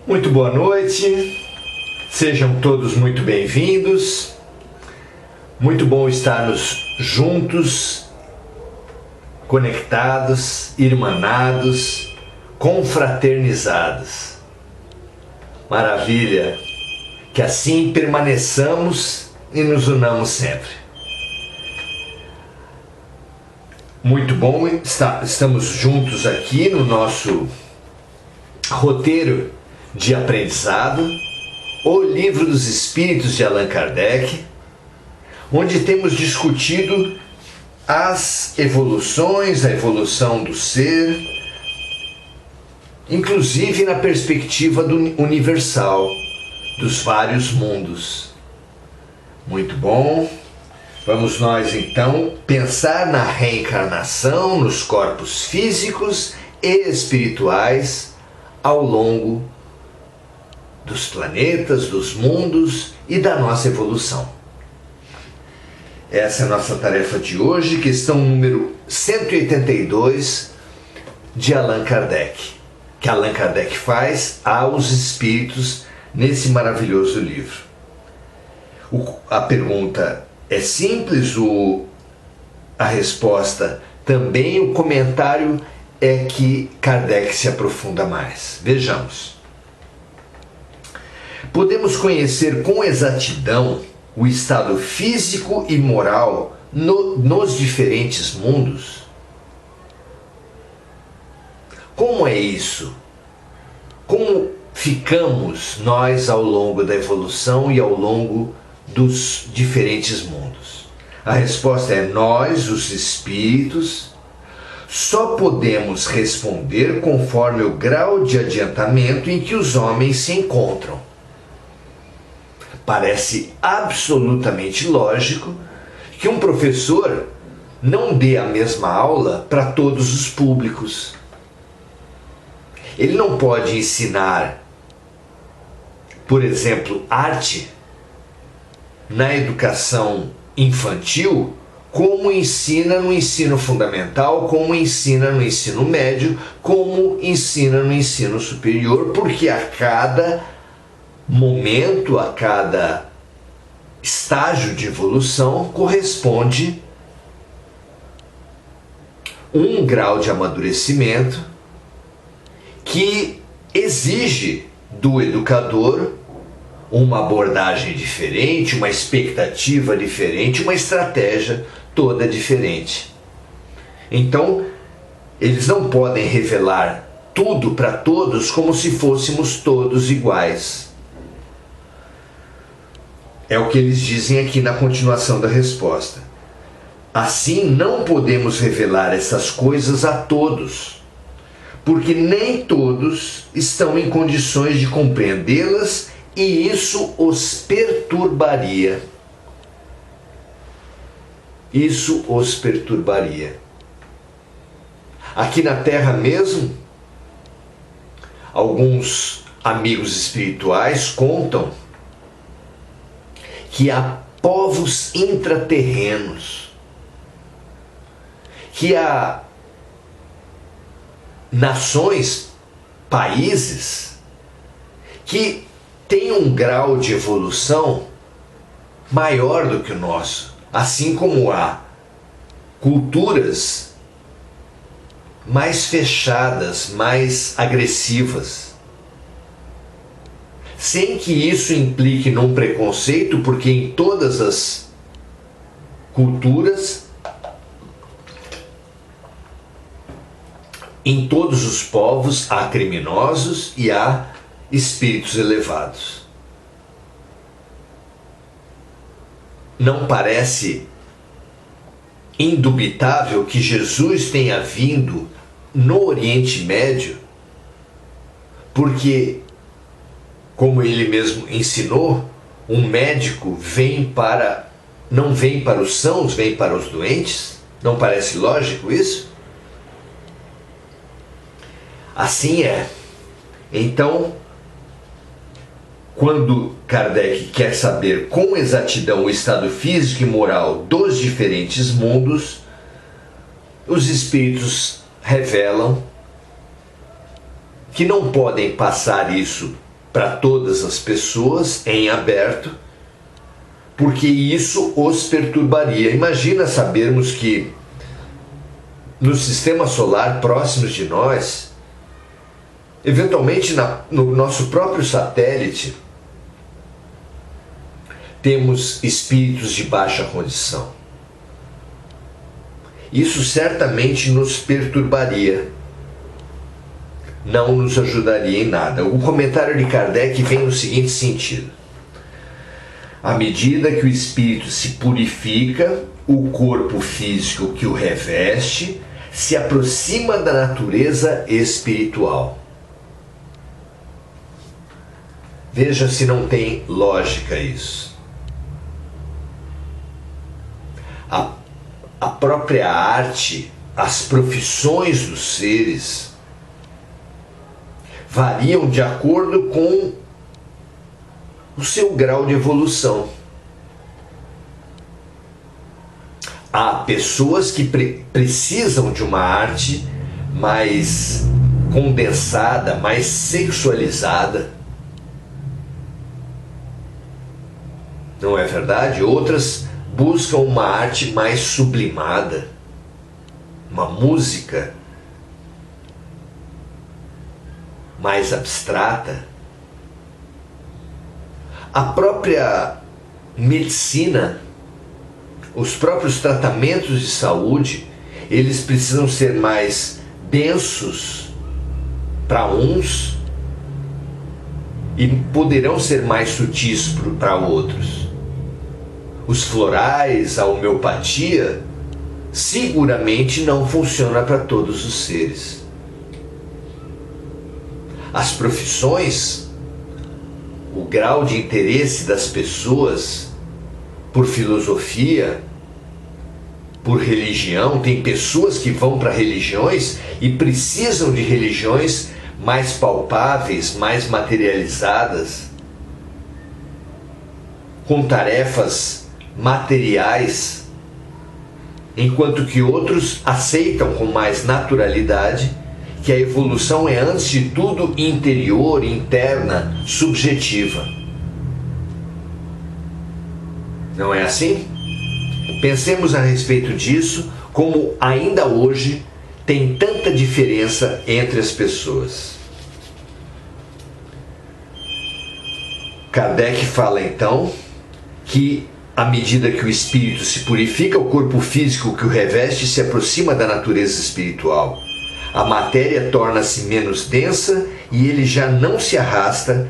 Muito boa noite, sejam todos muito bem-vindos. Muito bom estarmos juntos, conectados, irmanados, confraternizados. Maravilha! Que assim permaneçamos e nos unamos sempre. Muito bom, estamos juntos aqui no nosso roteiro de aprendizado, o Livro dos Espíritos de Allan Kardec, onde temos discutido as evoluções, a evolução do ser, inclusive na perspectiva do universal, dos vários mundos. Muito bom. Vamos nós então pensar na reencarnação nos corpos físicos e espirituais ao longo dos planetas, dos mundos e da nossa evolução. Essa é a nossa tarefa de hoje, questão número 182 de Allan Kardec, que Allan Kardec faz aos espíritos nesse maravilhoso livro. A pergunta é simples, a resposta também, o comentário é que Kardec se aprofunda mais. Vejamos. Podemos conhecer com exatidão o estado físico e moral nos diferentes mundos? Como é isso? Como ficamos nós ao longo da evolução e ao longo dos diferentes mundos? A resposta é: nós, os espíritos, só podemos responder conforme o grau de adiantamento em que os homens se encontram. Parece absolutamente lógico que um professor não dê a mesma aula para todos os públicos. Ele não pode ensinar, por exemplo, arte na educação infantil como ensina no ensino fundamental, como ensina no ensino médio, como ensina no ensino superior, porque a cada momento, a cada estágio de evolução corresponde um grau de amadurecimento que exige do educador uma abordagem diferente, uma expectativa diferente, uma estratégia toda diferente. Então, eles não podem revelar tudo para todos como se fôssemos todos iguais. É o que eles dizem aqui na continuação da resposta. Assim, não podemos revelar essas coisas a todos, porque nem todos estão em condições de compreendê-las e isso os perturbaria. Isso os perturbaria. Aqui na Terra mesmo, alguns amigos espirituais contam que há povos intraterrenos, que há nações, países, que têm um grau de evolução maior do que o nosso, assim como há culturas mais fechadas, mais agressivas. Sem que isso implique num preconceito, porque em todas as culturas, em todos os povos, há criminosos e há espíritos elevados. Não parece indubitável que Jesus tenha vindo no Oriente Médio, porque, como ele mesmo ensinou, um médico não vem para os sãos, vem para os doentes? Não parece lógico isso? Assim é. Então, quando Kardec quer saber com exatidão o estado físico e moral dos diferentes mundos, os espíritos revelam que não podem passar isso para todas as pessoas em aberto, porque isso os perturbaria. Imagina sabermos que no sistema solar próximos de nós, eventualmente no nosso próprio satélite, temos espíritos de baixa condição. Isso certamente nos perturbaria, não nos ajudaria em nada. O comentário de Kardec vem no seguinte sentido: à medida que o espírito se purifica, o corpo físico que o reveste se aproxima da natureza espiritual. Veja se não tem lógica isso. A própria arte, as profissões dos seres variam de acordo com o seu grau de evolução. Há pessoas que precisam de uma arte mais condensada, mais sexualizada. Não é verdade? Outras buscam uma arte mais sublimada, uma música mais abstrata. A própria medicina, os próprios tratamentos de saúde, eles precisam ser mais densos para uns e poderão ser mais sutis para outros. Os florais, a homeopatia, seguramente não funciona para todos os seres. As profissões, o grau de interesse das pessoas por filosofia, por religião, tem pessoas que vão para religiões e precisam de religiões mais palpáveis, mais materializadas, com tarefas materiais, enquanto que outros aceitam com mais naturalidade que a evolução é, antes de tudo, interior, interna, subjetiva. Não é assim? Pensemos a respeito disso, como ainda hoje tem tanta diferença entre as pessoas. Kardec fala então que à medida que o espírito se purifica, o corpo físico que o reveste se aproxima da natureza espiritual. A matéria torna-se menos densa e ele já não se arrasta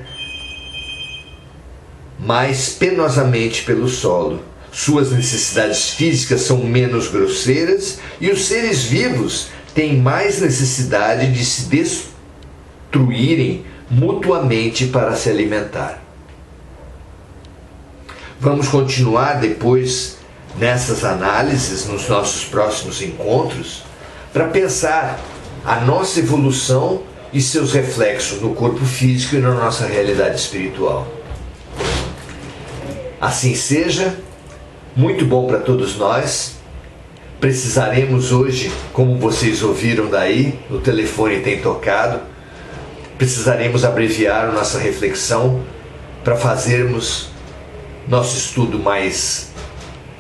mais penosamente pelo solo. Suas necessidades físicas são menos grosseiras e os seres vivos têm mais necessidade de se destruírem mutuamente para se alimentar. Vamos continuar depois nessas análises nos nossos próximos encontros para pensar a nossa evolução e seus reflexos no corpo físico e na nossa realidade espiritual. Assim seja, muito bom para todos nós. Precisaremos hoje, como vocês ouviram daí, o telefone tem tocado, precisaremos abreviar a nossa reflexão para fazermos nosso estudo mais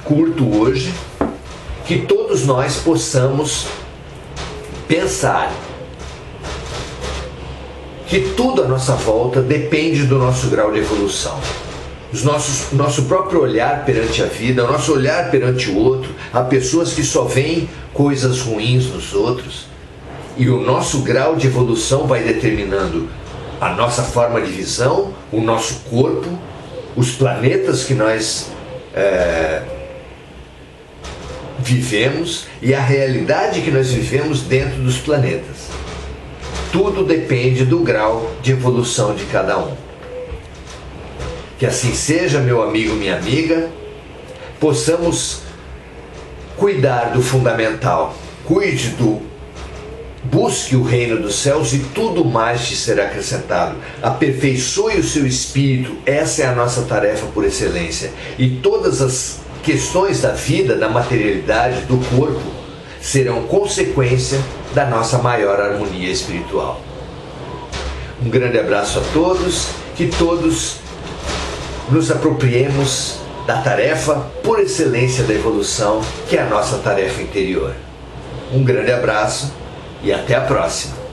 curto hoje, que todos nós possamos pensar que tudo à nossa volta depende do nosso grau de evolução. Nosso próprio olhar perante a vida, o nosso olhar perante o outro. Há pessoas que só veem coisas ruins nos outros, e o nosso grau de evolução vai determinando a nossa forma de visão, o nosso corpo, os planetas que nós vivemos e a realidade que nós vivemos dentro dos planetas. Tudo depende do grau de evolução de cada um. Que assim seja, meu amigo, minha amiga, possamos cuidar do fundamental, busque o reino dos céus e tudo mais te será acrescentado. Aperfeiçoe o seu espírito, essa é a nossa tarefa por excelência. E todas as questões da vida, da materialidade, do corpo, serão consequência da nossa maior harmonia espiritual. Um grande abraço a todos, que todos nos apropriemos da tarefa por excelência da evolução, que é a nossa tarefa interior. Um grande abraço e até a próxima.